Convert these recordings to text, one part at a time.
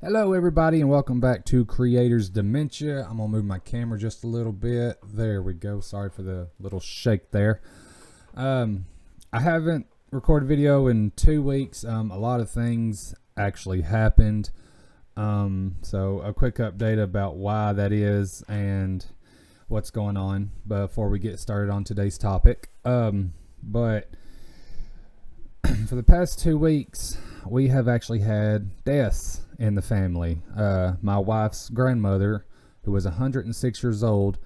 Hello everybody and welcome back to Creators Dementia. I'm going to move my camera just a little bit. There we go. Sorry for the little shake there. I haven't recorded video in 2 weeks. A lot of things actually happened. So a quick update about why that is and what's going on before we get started on today's topic. But for the past 2 weeks, we have actually had deaths in the family. My wife's grandmother, who was 106 years old,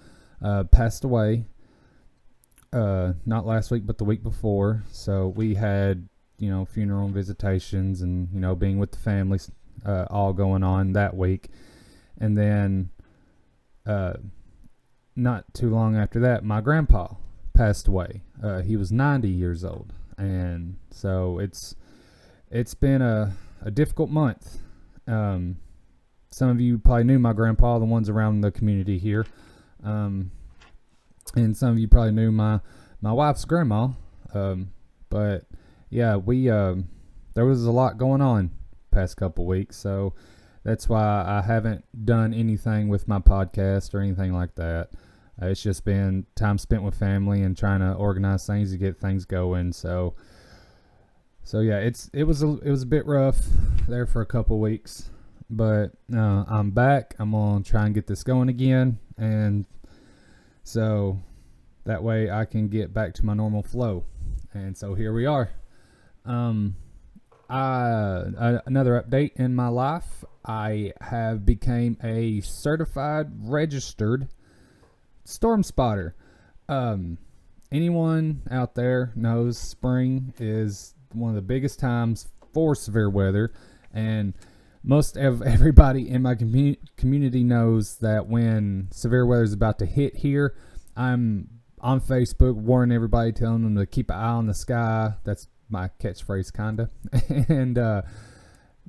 passed away. Not last week, but the week before. So we had, funeral and visitations and, being with the family, all going on that week. And then, not too long after that, my grandpa passed away. He was 90 years old. And so it's been a difficult month. Some of you probably knew my grandpa, the ones around the community here. And some of you probably knew my wife's grandma. But yeah, there was a lot going on past couple weeks. So that's why I haven't done anything with my podcast or anything like that. It's just been time spent with family and trying to organize things to get things going. So yeah, it was a bit rough there for a couple weeks, but I'm back. I'm gonna try and get this going again, and so that way I can get back to my normal flow. And so here we are. Another update in my life. I have became a certified registered storm spotter. Anyone out there knows spring is one of the biggest times for severe weather, and most of everybody in my community knows that when severe weather is about to hit here, I'm on Facebook warning everybody, telling them to keep an eye on the sky. That's my catchphrase, kinda. And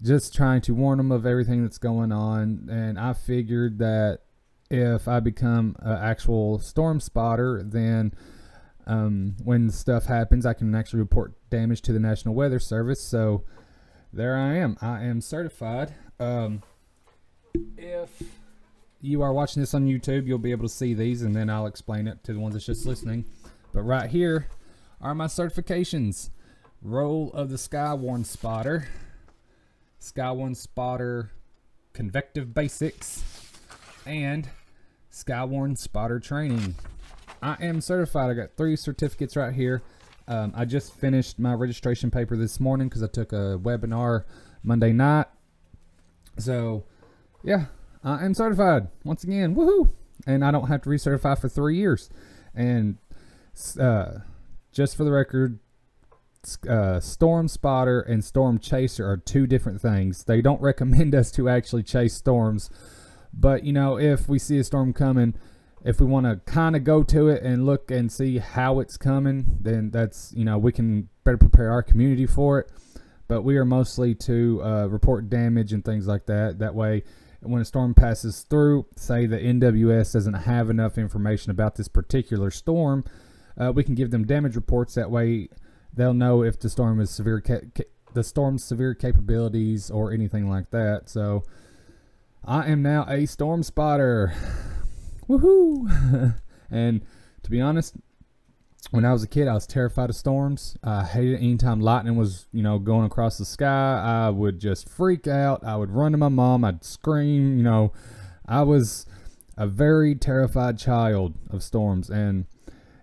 just trying to warn them of everything that's going on. And I figured that if I become an actual storm spotter, then when stuff happens, I can actually report damage to the National Weather Service. So there I am. I am certified. If you are watching this on YouTube, you'll be able to see these, and then I'll explain it to the ones that's just listening. But right here are my certifications. Role of the Skywarn Spotter, Skywarn Spotter Convective Basics, and Skywarn Spotter Training. I am certified. I got 3 certificates right here. I just finished my registration paper this morning because I took a webinar Monday night. So, yeah, I am certified once again. Woohoo! And I don't have to recertify for 3 years. And just for the record, storm spotter and storm chaser are 2 different things. They don't recommend us to actually chase storms. But, if we see a storm coming, if we want to kind of go to it and look and see how it's coming, then that's, we can better prepare our community for it. But we are mostly to report damage and things like that. That way, when a storm passes through, say the NWS doesn't have enough information about this particular storm, we can give them damage reports. That way, they'll know if the storm is the storm's severe capabilities or anything like that. So I am now a storm spotter. Woohoo! And to be honest, when I was a kid, I was terrified of storms. I hated it anytime lightning was, going across the sky. I would just freak out. I would run to my mom. I'd scream. I was a very terrified child of storms. And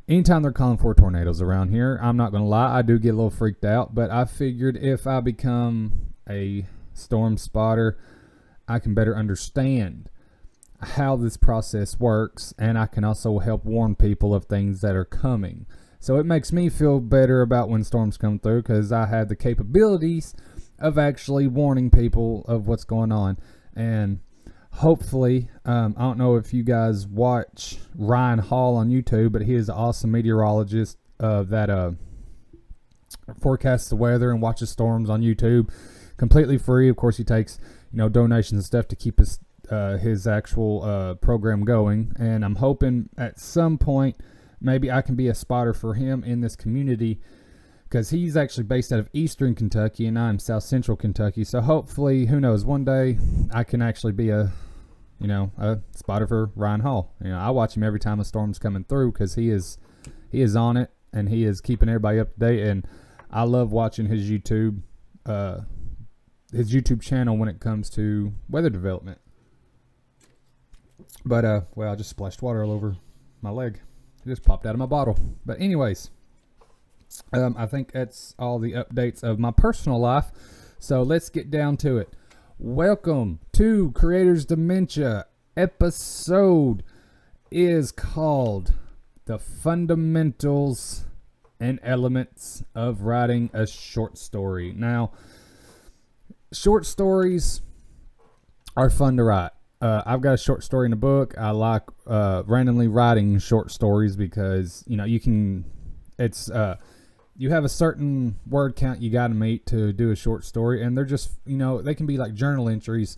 anytime they're calling for tornadoes around here, I'm not going to lie, I do get a little freaked out. But I figured if I become a storm spotter, I can better understand how this process works, and I can also help warn people of things that are coming. So it makes me feel better about when storms come through, because I have the capabilities of actually warning people of what's going on. And hopefully, I don't know if you guys watch Ryan Hall on YouTube, but he is an awesome meteorologist that forecasts the weather and watches storms on YouTube completely free. Of course, he takes donations and stuff to keep his actual program going, and I'm hoping at some point maybe I can be a spotter for him in this community because he's actually based out of Eastern Kentucky and I'm South Central Kentucky. So hopefully, who knows, one day I can actually be a spotter for Ryan Hall. I watch him every time a storm's coming through because he is on it and he is keeping everybody up to date. And I love watching his YouTube channel when it comes to weather development. But I just splashed water all over my leg. It just popped out of my bottle. But anyways, I think that's all the updates of my personal life. So let's get down to it. Welcome to Creator's Dementia. Episode is called The Fundamentals and Elements of Writing a Short Story. Now, short stories are fun to write. I've got a short story in the book. I like randomly writing short stories because you have a certain word count you got to meet to do a short story, and they're just they can be like journal entries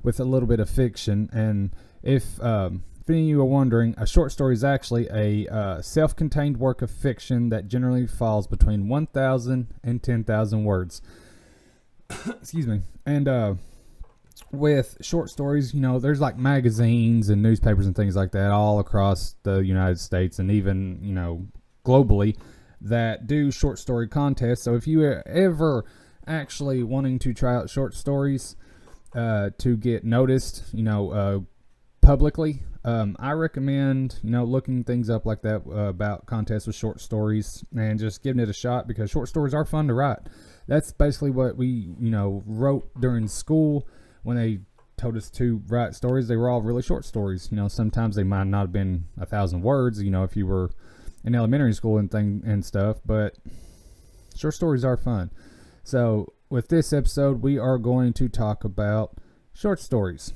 with a little bit of fiction. And if any of you are wondering, a short story is actually a self-contained work of fiction that generally falls between 1,000 and 10,000 words. Excuse me. And with short stories, there's like magazines and newspapers and things like that all across the United States and even, globally that do short story contests. So if you are ever actually wanting to try out short stories to get noticed, publicly, I recommend, looking things up like that about contests with short stories and just giving it a shot because short stories are fun to write. That's basically what we, wrote during school when they told us to write stories. They were all really short stories. Sometimes they might not have been 1,000 words, if you were in elementary school and stuff, but short stories are fun. So with this episode, we are going to talk about short stories.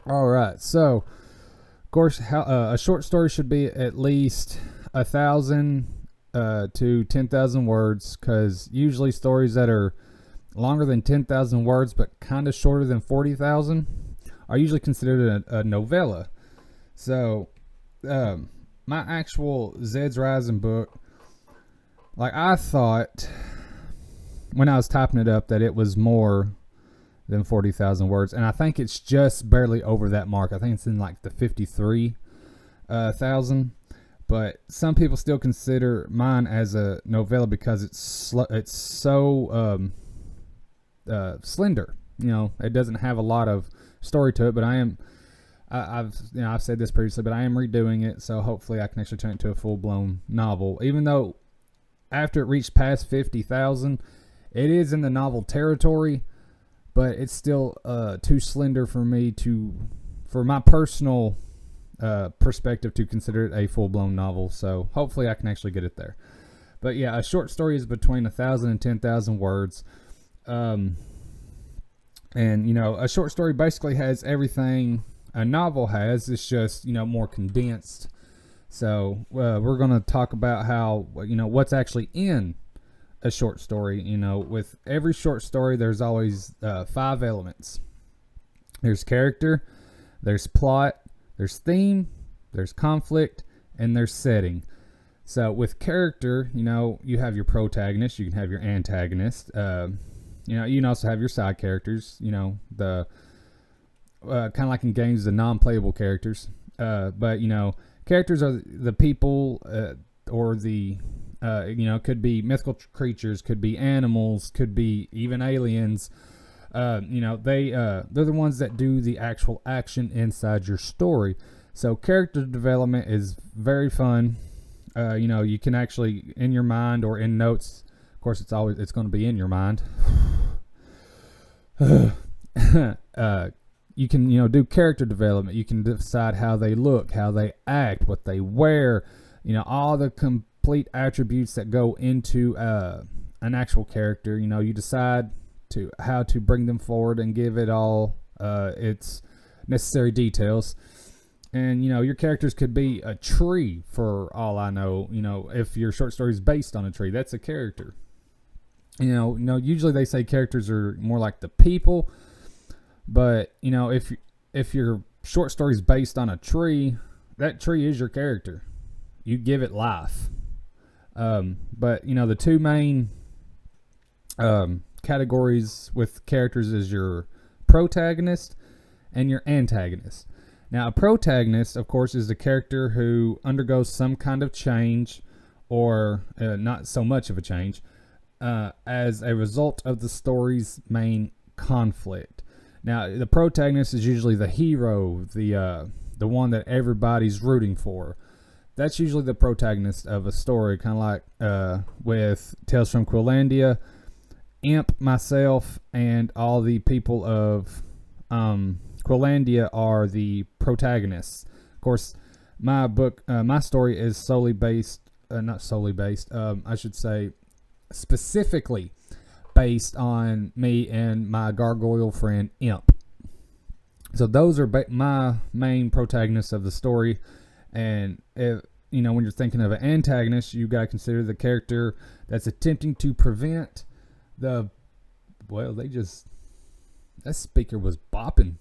All right. So, of course, a short story should be at least 1,000 to 10,000 words, because usually stories that are longer than 10,000 words but kind of shorter than 40,000 are usually considered a novella. So, my actual Zed's Rising book, like I thought when I was typing it up that it was more than 40,000 words, and I think it's just barely over that mark. I think it's in like the 53,000. But some people still consider mine as a novella because it's so slender. It doesn't have a lot of story to it. But I've said this previously, but I am redoing it, so hopefully I can actually turn it into a full-blown novel. Even though after it reached past 50,000, it is in the novel territory, but it's still too slender for me for my personal perspective to consider it a full-blown novel. So hopefully I can actually get it there. But yeah, a short story is between 1,000 and 10,000 words. And a short story basically has everything a novel has. It's just more condensed. So we're going to talk about how what's actually in a short story. With every short story there's always 5 elements. There's character, there's plot, there's theme, there's conflict, and there's setting. So with character, you have your protagonist, you can have your antagonist, you can also have your side characters, the kind of like in games, the non-playable characters. But characters are the people, or the could be mythical creatures, could be animals, could be even aliens. They're the ones that do the actual action inside your story. So character development is very fun. You can actually, in your mind or in notes, of course it's going to be in your mind. You can, do character development. You can decide how they look, how they act, what they wear, all the complete attributes that go into an actual character. You decide how to bring them forward and give it all its necessary details. And your characters could be a tree for all I know. If your short story is based on a tree, that's a character. Usually they say characters are more like the people, but if your short story is based on a tree, that tree is your character. You give it life. But the two main categories with characters is your protagonist and your antagonist. Now, a protagonist, of course, is the character who undergoes some kind of change, or not so much of a change, as a result of the story's main conflict. Now, the protagonist is usually the hero, the one that everybody's rooting for. That's usually the protagonist of a story, kind of like with Tales from Quillandia, Imp, myself, and all the people of Quillandia are the protagonists. Of course, my book, my story is solely based, not solely based, I should say specifically based on me and my gargoyle friend Imp. So those are my main protagonists of the story. And if, when you're thinking of an antagonist, you got to consider the character that's attempting to prevent that speaker was bopping.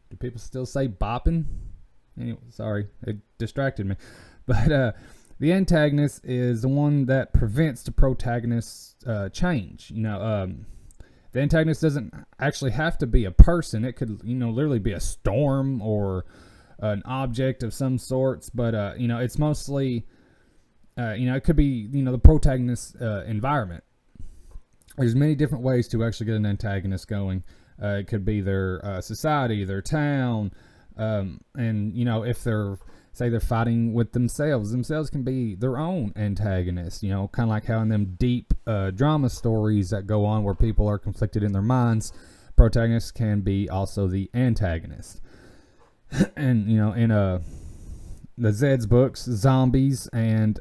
Do people still say bopping? Anyway, sorry, it distracted me. But the antagonist is the one that prevents the protagonist's change. The antagonist doesn't actually have to be a person. It could, literally be a storm or an object of some sorts. But, it's mostly, it could be, the protagonist's environment. There's many different ways to actually get an antagonist going. It could be their society, their town, and if they're fighting with themselves can be their own antagonist. Kind of like how in them deep drama stories that go on where people are conflicted in their minds, protagonists can be also the antagonist. And in the Zed's books, Zombies and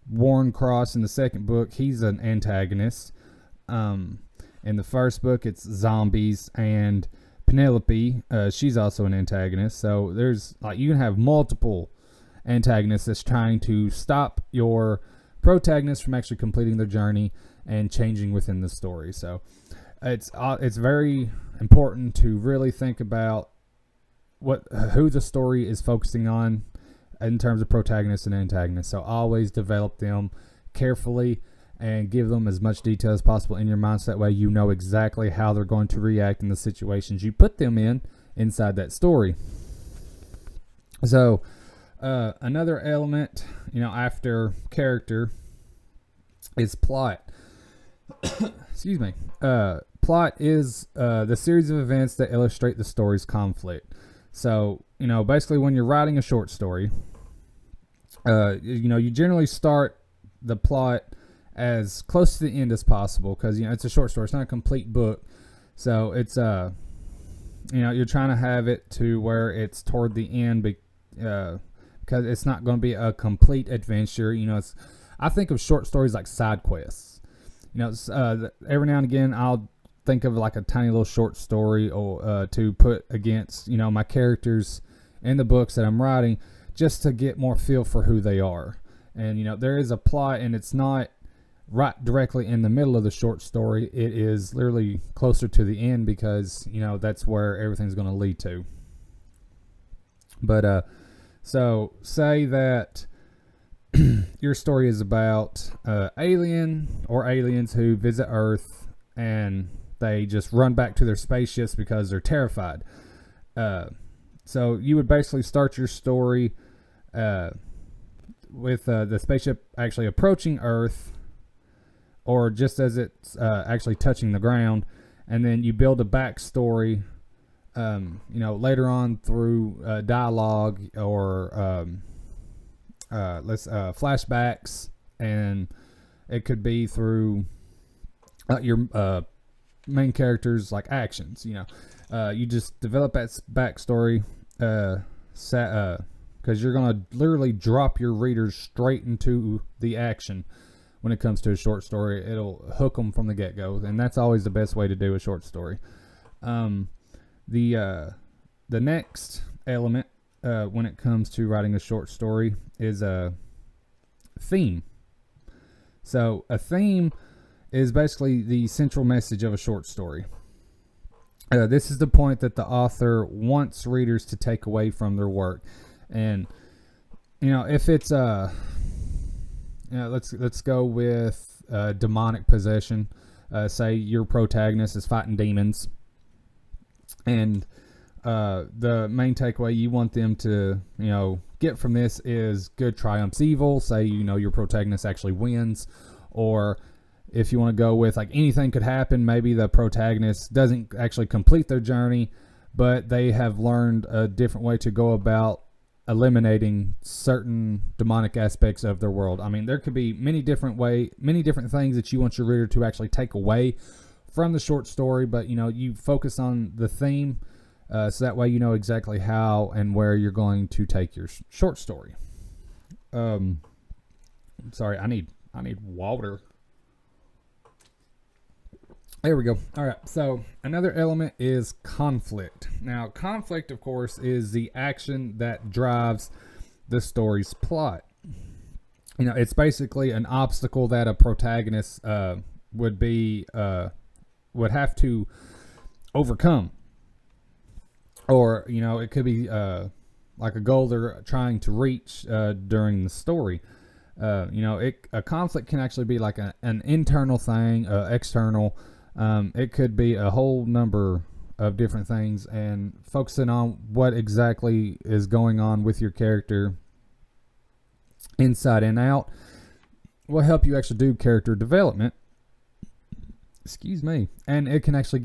Warren Cross in the second book, he's an antagonist. In the first book, it's Zombies, and Penelope, she's also an antagonist. So there's you can have multiple antagonists that's trying to stop your protagonist from actually completing their journey and changing within the story. So it's very important to really think about who the story is focusing on in terms of protagonists and antagonists. So always develop them carefully and give them as much detail as possible in your mind, so that way you know exactly how they're going to react in the situations you put them in inside that story. So another element, after character, is plot. Excuse me. Plot is the series of events that illustrate the story's conflict. So, basically when you're writing a short story, you generally start the plot as close to the end as possible, because it's a short story, it's not a complete book. So it's you're trying to have it to where it's toward the end, because it's not going to be a complete adventure. I think of short stories like side quests. Every now and again I'll think of like a tiny little short story or to put against my characters in the books that I'm writing, just to get more feel for who they are. And there is a plot, and it's not right directly in the middle of the short story. It is literally closer to the end, because that's where everything's going to lead to. But so say that your story is about alien or aliens who visit Earth, and they just run back to their spaceships because they're terrified. So you would basically start your story with the spaceship actually approaching Earth, or just as it's actually touching the ground, and then you build a backstory, later on through dialogue or flashbacks, and it could be through your main characters' actions. You just develop that backstory, because you're gonna literally drop your readers straight into the action. When it comes to a short story, it'll hook them from the get-go, and that's always the best way to do a short story. The next element when it comes to writing a short story is a theme. So a theme is basically the central message of a short story. This is the point that the author wants readers to take away from their work. And if it's let's go with demonic possession. Say your protagonist is fighting demons, and the main takeaway you want them to get from this is good triumphs evil. Say your protagonist actually wins, or if you want to go with like anything could happen, maybe the protagonist doesn't actually complete their journey, but they have learned a different way to go about eliminating certain demonic aspects of their world. I mean, there could be many different things that you want your reader to actually take away from the short story, but you focus on the theme, so that way you know exactly how and where you're going to take your short story. Sorry, I need water. There we go. All right. So another element is conflict. Now, conflict, of course, is the action that drives the story's plot. It's basically an obstacle that a protagonist would have to overcome, or it could be like a goal they're trying to reach during the story. A conflict can actually be like an internal thing, external. It could be a whole number of different things, and focusing on what exactly is going on with your character inside and out will help you actually do character development. Excuse me. And it can actually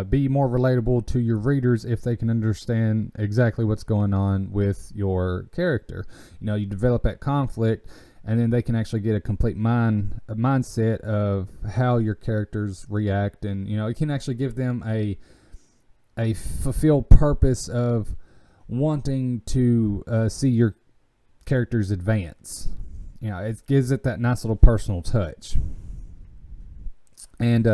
be more relatable to your readers if they can understand exactly what's going on with your character. You develop that conflict, and then they can actually get a complete mindset of how your characters react, and it can actually give them a fulfilled purpose of wanting to see your characters advance. It gives it that nice little personal touch. And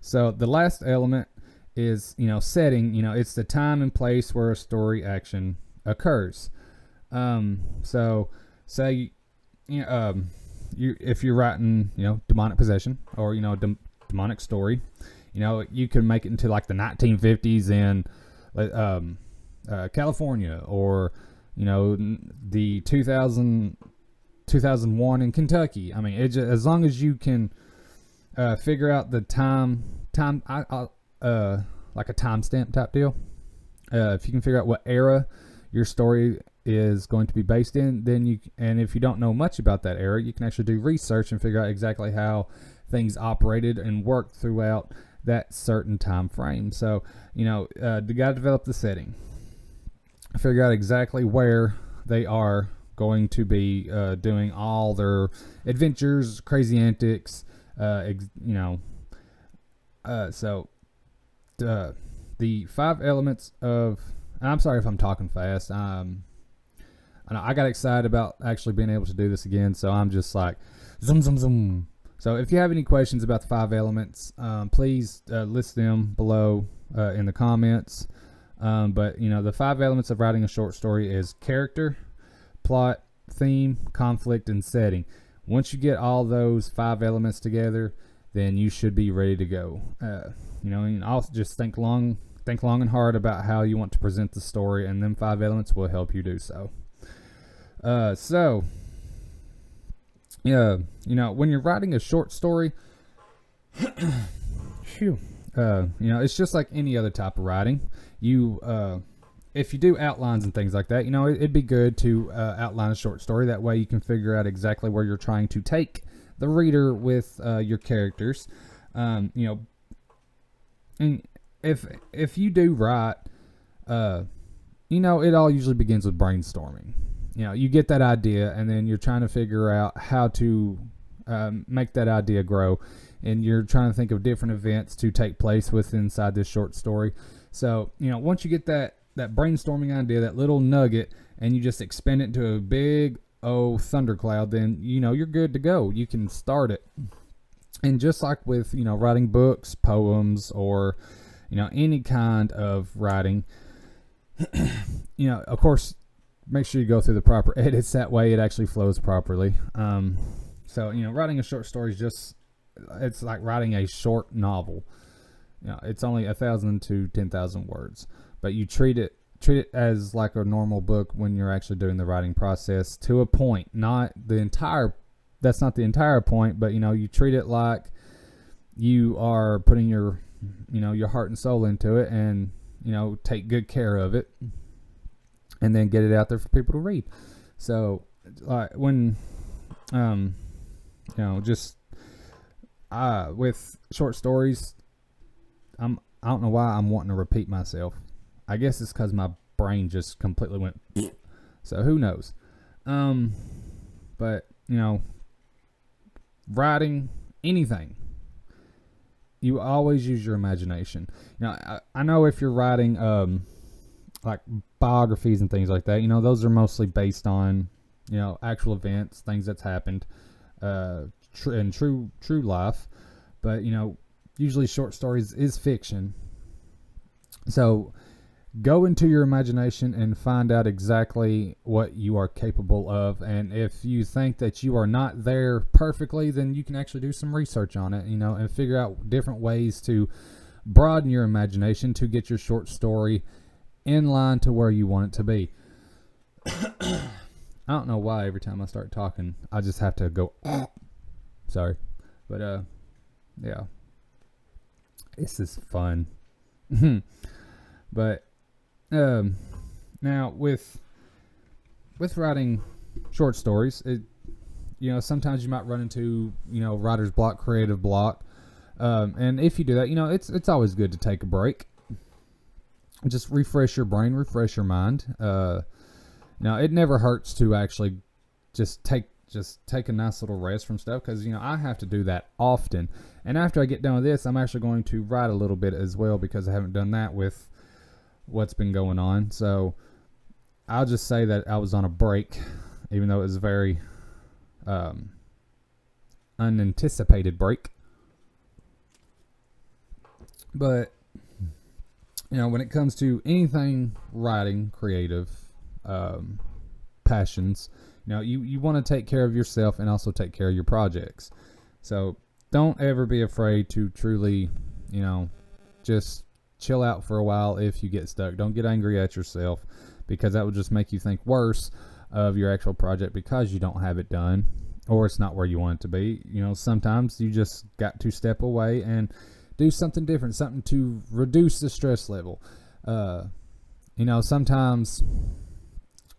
so the last element is setting. It's the time and place where a story action occurs. So say if you're writing demonic possession or demonic story, you can make it into like the 1950s in California, or the 2001 in Kentucky. I mean, as long as you can figure out the time like a timestamp type deal. If you can figure out what era your story is going to be based in, then and if you don't know much about that era, you can actually do research and figure out exactly how things operated and worked throughout that certain time frame. So you got to develop the setting, figure out exactly where they are going to be doing all their adventures, crazy antics, so the 5 elements of, I'm sorry if I'm talking fast. I got excited about actually being able to do this again, so I'm just like zoom zoom zoom. So if you have any questions about the 5 elements, please list them below in the comments. But the 5 elements of writing a short story is character, plot, theme, conflict, and setting. Once you get all those 5 elements together, then you should be ready to go. And also just think long and hard about how you want to present the story, and them 5 elements will help you do so. When you're writing a short story, it's just like any other type of writing. If you do outlines and things like that, it'd be good to outline a short story. That way you can figure out exactly where you're trying to take the reader with your characters. And if you do write, it all usually begins with brainstorming. You get that idea, and then you're trying to figure out how to make that idea grow, and you're trying to think of different events to take place inside this short story. So once you get that brainstorming idea, that little nugget, and you just expand it into a big thundercloud, then you're good to go. You can start it. And just like with writing books, poems, or any kind of writing, of course, make sure you go through the proper edits. That way it actually flows properly. So writing a short story is it's like writing a short novel. It's only 1,000 to 10,000 words, but you treat it as like a normal book when you're actually doing the writing process to a point, not the entire that's not the entire point, but you treat it like you are putting your your heart and soul into it, and take good care of it, and then get it out there for people to read. So like when just with short stories, I don't know why I'm wanting to repeat myself. I guess it's because my brain just completely went so who knows. But writing anything, you always use your imagination. I know if you're writing like biographies and things like that, those are mostly based on actual events, things that's happened in true life. But usually short stories is fiction. So go into your imagination and find out exactly what you are capable of. And if you think that you are not there perfectly, then you can actually do some research on it, and figure out different ways to broaden your imagination to get your short story in line to where you want it to be. I don't know why every time I start talking, I just have to go, sorry. But, yeah, this is fun. But, now with writing short stories, sometimes you might run into, writer's block, creative block. And if you do that, it's always good to take a break. Just refresh your brain, refresh your mind. It never hurts to actually just take a nice little rest from stuff, because I have to do that often. And after I get done with this, I'm actually going to write a little bit as well, because I haven't done that with what's been going on. So I'll just say that I was on a break, even though it was a very unanticipated break. But when it comes to anything writing, creative passions, you want to take care of yourself and also take care of your projects. So don't ever be afraid to truly, just chill out for a while if you get stuck. Don't get angry at yourself, because that will just make you think worse of your actual project because you don't have it done, or it's not where you want it to be. Sometimes you just got to step away and do something different, something to reduce the stress level. Sometimes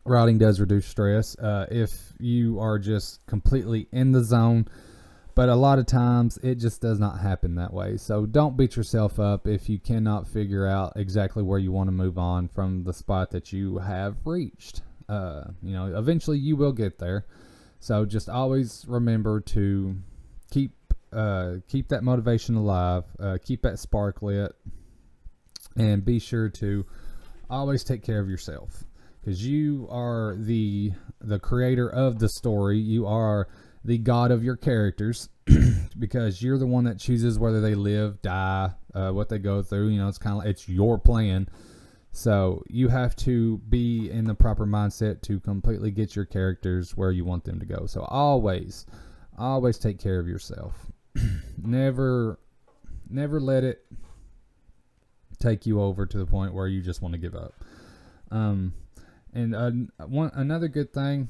writing does reduce stress if you are just completely in the zone, but a lot of times it just does not happen that way. So don't beat yourself up if you cannot figure out exactly where you want to move on from the spot that you have reached. Eventually you will get there. So just always remember to keep that motivation alive, keep that spark lit, and be sure to always take care of yourself, because you are the creator of the story. You are the god of your characters, because you're the one that chooses whether they live, die, what they go through. It's kind of like it's your plan. So you have to be in the proper mindset to completely get your characters where you want them to go. So always take care of yourself. Never let it take you over to the point where you just want to give up. Another good thing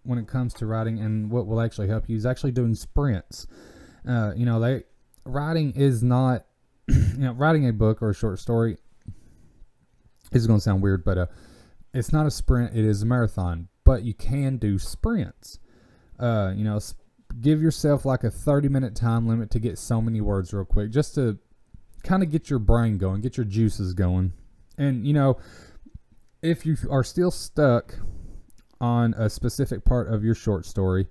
when it comes to writing, and what will actually help you, is actually doing sprints. Writing is not, writing a book or a short story, this is going to sound weird, but it's not a sprint, it is a marathon. But you can do sprints. Give yourself like a 30-minute time limit to get so many words real quick, just to kind of get your brain going, get your juices going. And, if you are still stuck on a specific part of your short story,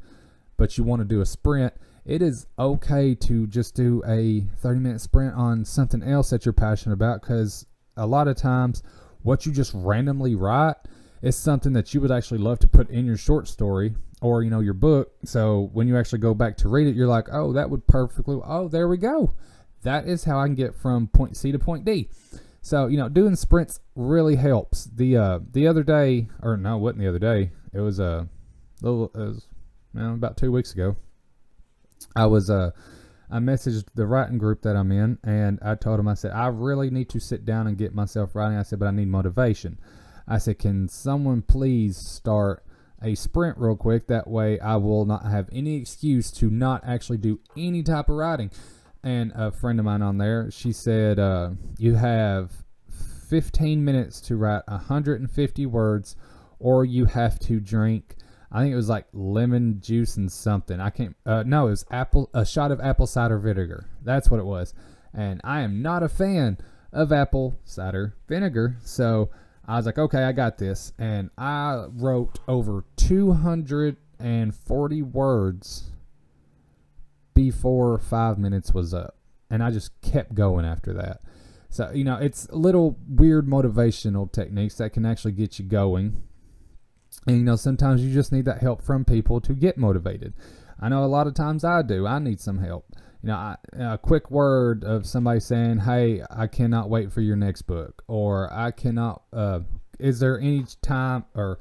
but you want to do a sprint, it is okay to just do a 30-minute sprint on something else that you're passionate about, because a lot of times what you just randomly write is something that you would actually love to put in your short story or, your book. So when you actually go back to read it, you're like, oh, that would perfectly, oh, there we go. That is how I can get from point C to point D. So, doing sprints really helps. The other day, or no, it wasn't the other day. It was about 2 weeks ago. I messaged the writing group that I'm in, and I told them, I said, I really need to sit down and get myself writing. I said, but I need motivation. I said, can someone please start a sprint real quick. That way I will not have any excuse to not actually do any type of writing. And a friend of mine on there, she said, you have 15 minutes to write 150 words, or you have to drink, I think it was like lemon juice and something. I can't, no, it was a shot of apple cider vinegar. That's what it was. And I am not a fan of apple cider vinegar. So I was like, okay, I got this. And I wrote over 240 words before 5 minutes was up. And I just kept going after that. So, it's little weird motivational techniques that can actually get you going. And, sometimes you just need that help from people to get motivated. I know a lot of times I do. I need some help. A quick word of somebody saying, hey, I cannot wait for your next book. Or I cannot, is there any time, or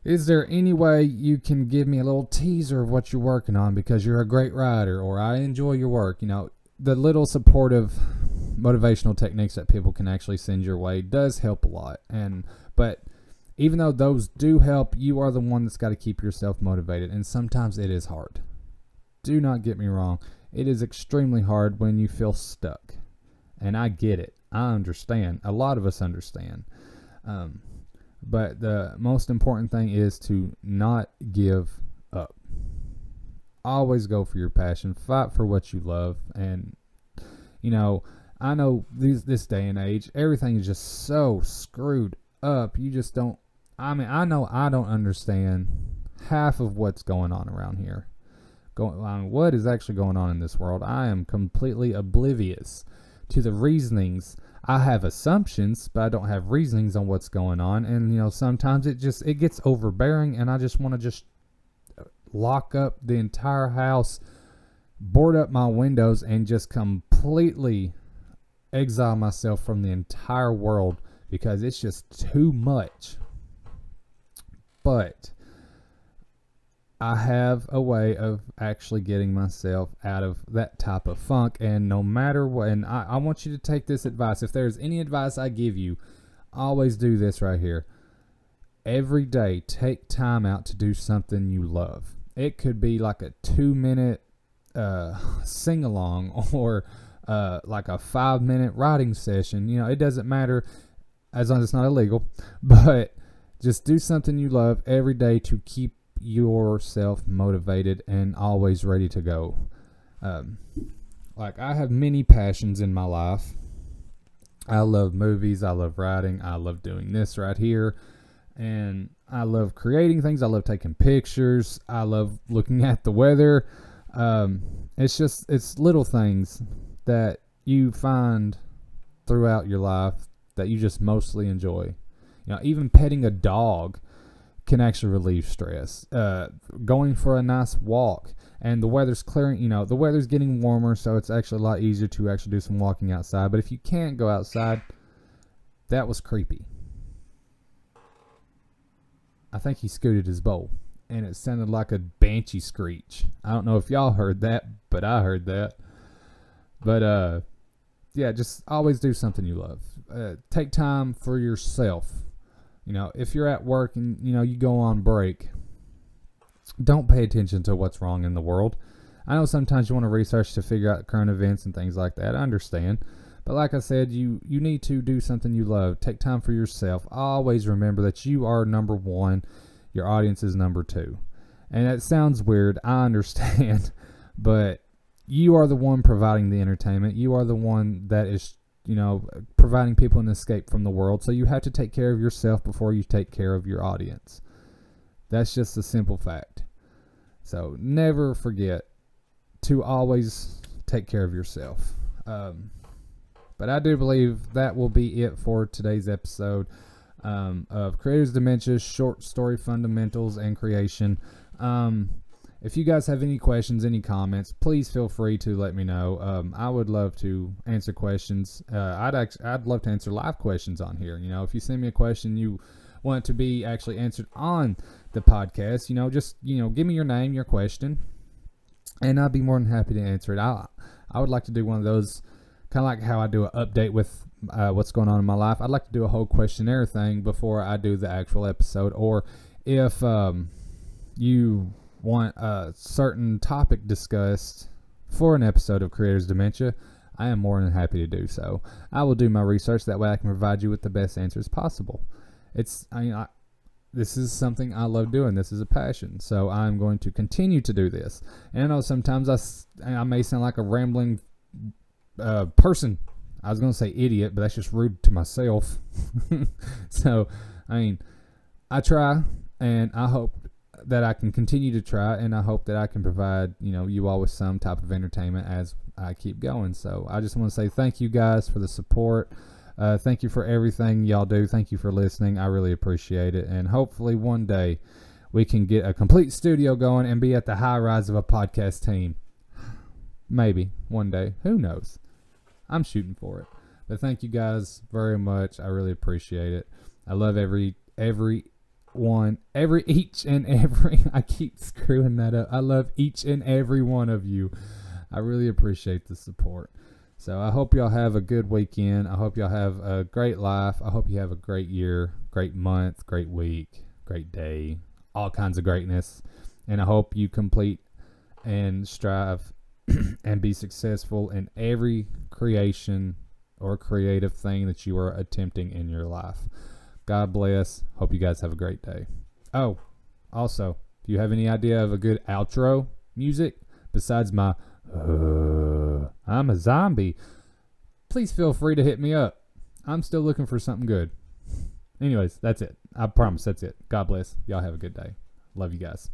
is there any way you can give me a little teaser of what you're working on because you're a great writer, or I enjoy your work. The little supportive motivational techniques that people can actually send your way does help a lot. But even though those do help, you are the one that's got to keep yourself motivated. And sometimes it is hard. Do not get me wrong. It is extremely hard when you feel stuck. And I get it. I understand. A lot of us understand. But the most important thing is to not give up. Always go for your passion. Fight for what you love. And, I know this day and age, everything is just so screwed up. You just don't. I know I don't understand half of what's going on around here. What is actually going on in this world? I am completely oblivious to the reasonings. I have assumptions, but I don't have reasonings on what's going on. And, sometimes it gets overbearing, and I just want to just lock up the entire house, board up my windows, and just completely exile myself from the entire world because it's just too much. But I have a way of actually getting myself out of that type of funk. And no matter what, and I want you to take this advice. If there's any advice I give you, always do this right here. Every day, take time out to do something you love. It could be like a 2-minute sing-along, or like a 5-minute writing session. It doesn't matter, as long as it's not illegal. But just do something you love every day to keep yourself motivated and always ready to go. Like, I have many passions in my life. I love movies. I love writing. I love doing this right here. And I love creating things. I love taking pictures. I love looking at the weather. It's little things that you find throughout your life that you just mostly enjoy. Even petting a dog can actually relieve stress. Going for a nice walk, and the weather's clearing, the weather's getting warmer, so it's actually a lot easier to actually do some walking outside. But if you can't go outside, that was creepy. I think he scooted his bowl, and it sounded like a banshee screech. I don't know if y'all heard that, but I heard that. But yeah, just always do something you love. Take time for yourself. If you're at work and, you go on break, don't pay attention to what's wrong in the world. I know sometimes you want to research to figure out current events and things like that. I understand. But like I said, you need to do something you love. Take time for yourself. Always remember that you are number one. Your audience is number two. And that sounds weird. I understand. But you are the one providing the entertainment. You are the one that is, providing people an escape from the world. So you have to take care of yourself before you take care of your audience. That's just a simple fact. So never forget to always take care of yourself. But I do believe that will be it for today's episode of Creators Dementia, Short Story Fundamentals and Creation. If you guys have any questions, any comments, please feel free to let me know. I would love to answer questions. I'd love to answer live questions on here. If you send me a question you want it to be actually answered on the podcast, just give me your name, your question, and I'd be more than happy to answer it. I would like to do one of those, kind of like how I do an update with what's going on in my life. I'd like to do a whole questionnaire thing before I do the actual episode, or if you want a certain topic discussed for an episode of Creators Dementia, I am more than happy to do so. I will do my research, that way I can provide you with the best answers possible. This is something I love doing. This is a passion, so I'm going to continue to do this. And I know sometimes I may sound like a rambling person. I was going to say idiot, but that's just rude to myself. So, I try, and I hope that I can continue to try, and I hope that I can provide, you all with some type of entertainment as I keep going. So I just want to say thank you guys for the support. Thank you for everything y'all do. Thank you for listening. I really appreciate it. And hopefully one day we can get a complete studio going and be at the high rise of a podcast team. Maybe one day. Who knows? I'm shooting for it. But thank you guys very much. I really appreciate it. I love I keep screwing that up. I love each and every one of you. I really appreciate the support. So I hope y'all have a good weekend. I hope y'all have a great life. I hope you have a great year, great month, great week, great day, all kinds of greatness. And I hope you complete and strive and be successful in every creation or creative thing that you are attempting in your life. God bless. Hope you guys have a great day. Oh, also, if you have any idea of a good outro music besides my I'm a zombie, please feel free to hit me up. I'm still looking for something good. Anyways, that's it. I promise that's it. God bless. Y'all have a good day. Love you guys.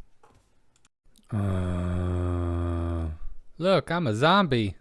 Look, I'm a zombie.